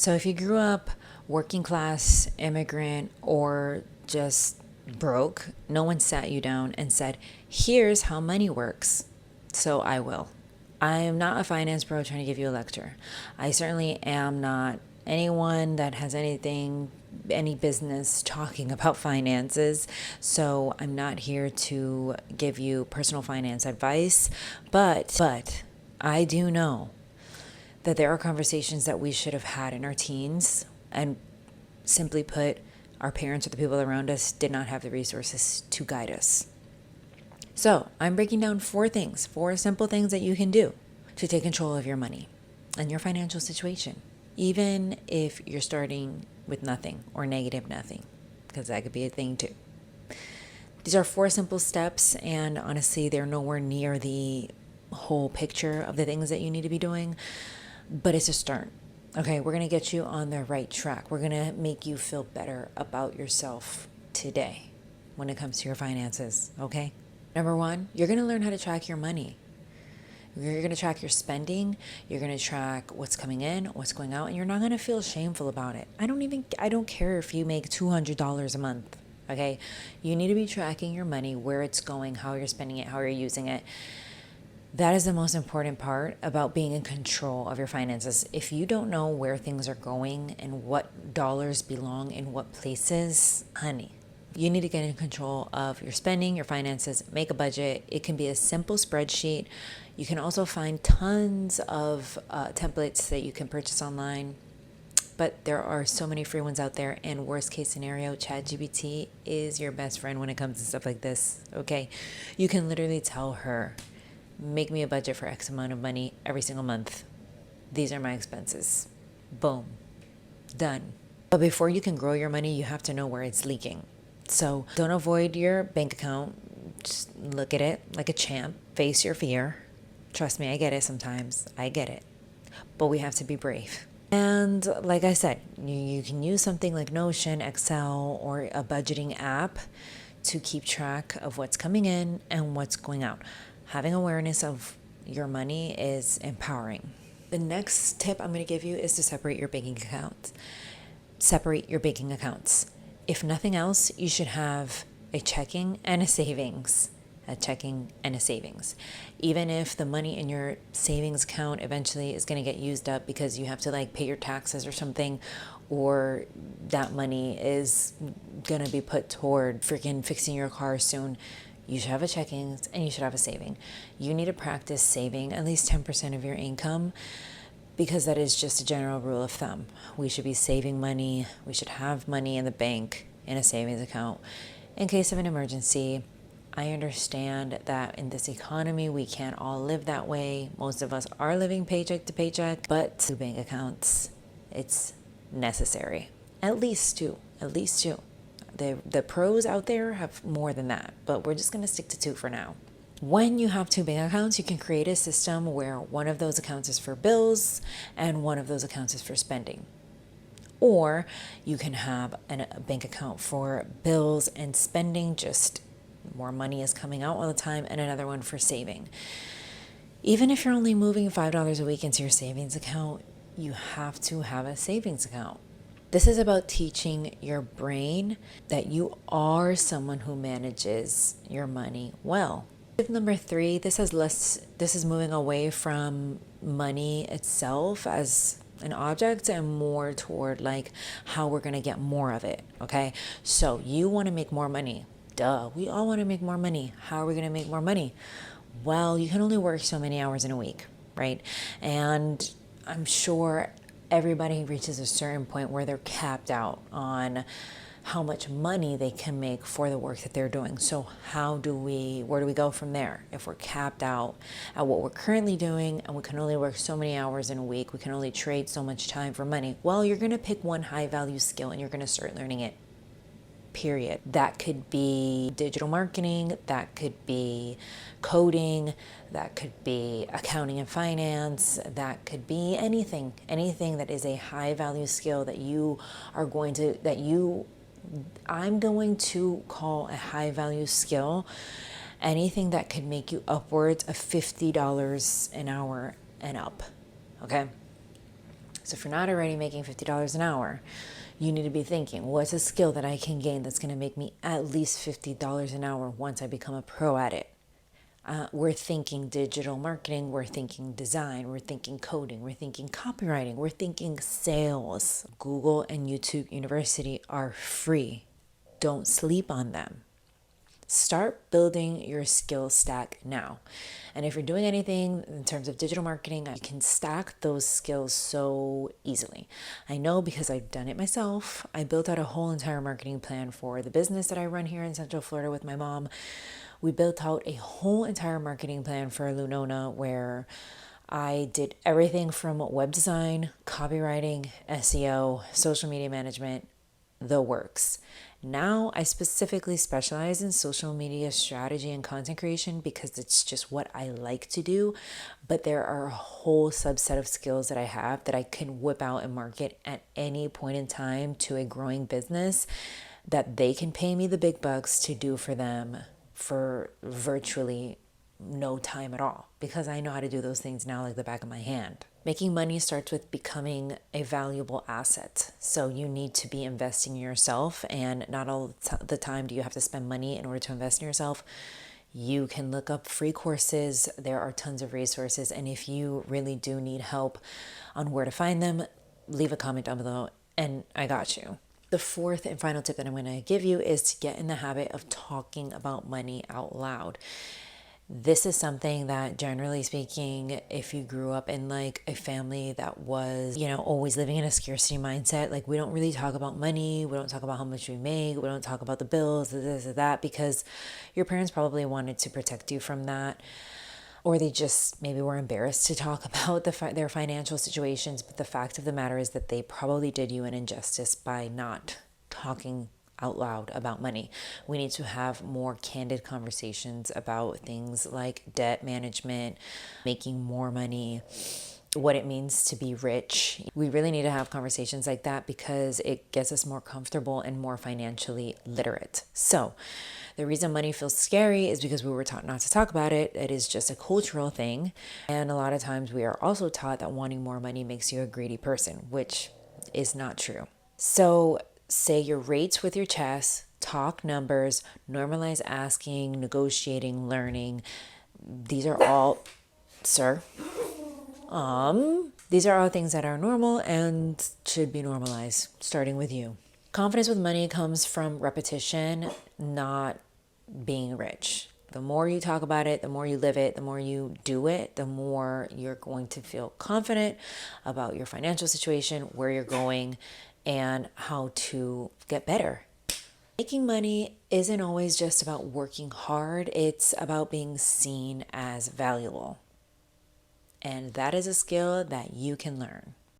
So if you grew up working class, immigrant, or just broke, no one sat you down and said, here's how money works. So I will. I am not a finance pro trying to give you a lecture. I certainly am not anyone that has any business talking about finances. So I'm not here to give you personal finance advice, but I do know that there are conversations that we should have had in our teens, and simply put, our parents or the people around us did not have the resources to guide us. So I'm breaking down four simple things that you can do to take control of your money and your financial situation, even if you're starting with nothing or negative nothing, because that could be a thing too. These are four simple steps, and honestly, they're nowhere near the whole picture of the things that you need to be doing, but it's a start. Okay, we're going to get you on the right track. We're going to make you feel better about yourself today when it comes to your finances, okay? Number one, you're going to learn how to track your money. You're going to track your spending. You're going to track what's coming in, what's going out, and you're not going to feel shameful about it. I don't care if you make $200 a month, okay? You need to be tracking your money, where it's going, how you're spending it, how you're using it. That is the most important part about being in control of your finances. If you don't know where things are going and what dollars belong in what places, honey, you need to get in control of your spending, your finances, make a budget. It can be a simple spreadsheet. You can also find tons of templates that you can purchase online, but there are so many free ones out there. And worst case scenario, ChatGPT is your best friend when it comes to stuff like this, okay? You can literally tell her, make me a budget for X amount of money every single month. These are my expenses. Boom. Done. But before you can grow your money, you have to know where it's leaking. So don't avoid your bank account. Just look at it like a champ. Face your fear. Trust me, I get it sometimes. I get it. But we have to be brave. And like I said, you can use something like Notion, Excel, or a budgeting app to keep track of what's coming in and what's going out. Having awareness of your money is empowering. The next tip I'm going to give you is to separate your banking accounts. Separate your banking accounts. If nothing else, you should have a checking and a savings. A checking and a savings. Even if the money in your savings account eventually is going to get used up because you have to pay your taxes or something, or that money is going to be put toward freaking fixing your car soon, you should have a checking and you should have a saving. You need to practice saving at least 10% of your income, because that is just a general rule of thumb. We should be saving money. We should have money in the bank in a savings account in case of an emergency. I understand that in this economy, we can't all live that way. Most of us are living paycheck to paycheck, but 2 bank accounts, it's necessary. At least two. The pros out there have more than that, but we're just going to stick to 2 for now. When you have 2 bank accounts, you can create a system where one of those accounts is for bills and one of those accounts is for spending. Or you can have a bank account for bills and spending, just more money is coming out all the time, and another one for saving. Even if you're only moving $5 a week into your savings account, you have to have a savings account. This is about teaching your brain that you are someone who manages your money well. Tip number 3, this is moving away from money itself as an object and more toward how we're going to get more of it, okay? So you want to make more money. Duh, we all want to make more money. How are we going to make more money? Well, you can only work so many hours in a week, right? And I'm sure everybody reaches a certain point where they're capped out on how much money they can make for the work that they're doing. So where do we go from there? If we're capped out at what we're currently doing and we can only work so many hours in a week, we can only trade so much time for money. Well, you're going to pick one high value skill and you're going to start learning it. Period. That could be digital marketing, that could be coding, that could be accounting and finance, that could be anything that is a high value skill that I'm going to call a high value skill. Anything that could make you upwards of $50 an hour and up. Okay. So if you're not already making $50 an hour, you need to be thinking, what's a skill that I can gain that's going to make me at least $50 an hour once I become a pro at it? We're thinking digital marketing, we're thinking design, we're thinking coding, we're thinking copywriting, we're thinking sales. Google and YouTube University are free. Don't sleep on them. Start building your skill stack now. And if you're doing anything in terms of digital marketing, you can stack those skills so easily. I know because I've done it myself. I built out a whole entire marketing plan for the business that I run here in Central Florida with my mom. We built out a whole entire marketing plan for Lunona where I did everything from web design, copywriting, SEO, social media management, the works. Now I specifically specialize in social media strategy and content creation because it's just what I like to do. But there are a whole subset of skills that I have that I can whip out and market at any point in time to a growing business that they can pay me the big bucks to do for them for virtually no time at all, because I know how to do those things now like the back of my hand. Making money starts with becoming a valuable asset. So you need to be investing in yourself, and not all the time do you have to spend money in order to invest in yourself. You can look up free courses. There are tons of resources. And if you really do need help on where to find them, leave a comment down below and I got you. The fourth and final tip that I'm going to give you is to get in the habit of talking about money out loud. This is something that, generally speaking, if you grew up in like a family that was, always living in a scarcity mindset, like we don't really talk about money, we don't talk about how much we make, we don't talk about the bills, this or that, because your parents probably wanted to protect you from that. Or they just maybe were embarrassed to talk about their financial situations. But the fact of the matter is that they probably did you an injustice by not talking out loud about money. We need to have more candid conversations about things like debt management, making more money, what it means to be rich. We really need to have conversations like that because it gets us more comfortable and more financially literate. So the reason money feels scary is because we were taught not to talk about it. It is just a cultural thing. And a lot of times we are also taught that wanting more money makes you a greedy person, which is not true. So say your rates with your chest, talk numbers, normalize asking, negotiating, learning. These are all, sir, these are all things that are normal and should be normalized, starting with you. Confidence with money comes from repetition, not being rich. The more you talk about it, the more you live it, the more you do it, the more you're going to feel confident about your financial situation, where you're going, and how to get better. Making money isn't always just about working hard. It's about being seen as valuable. And that is a skill that you can learn.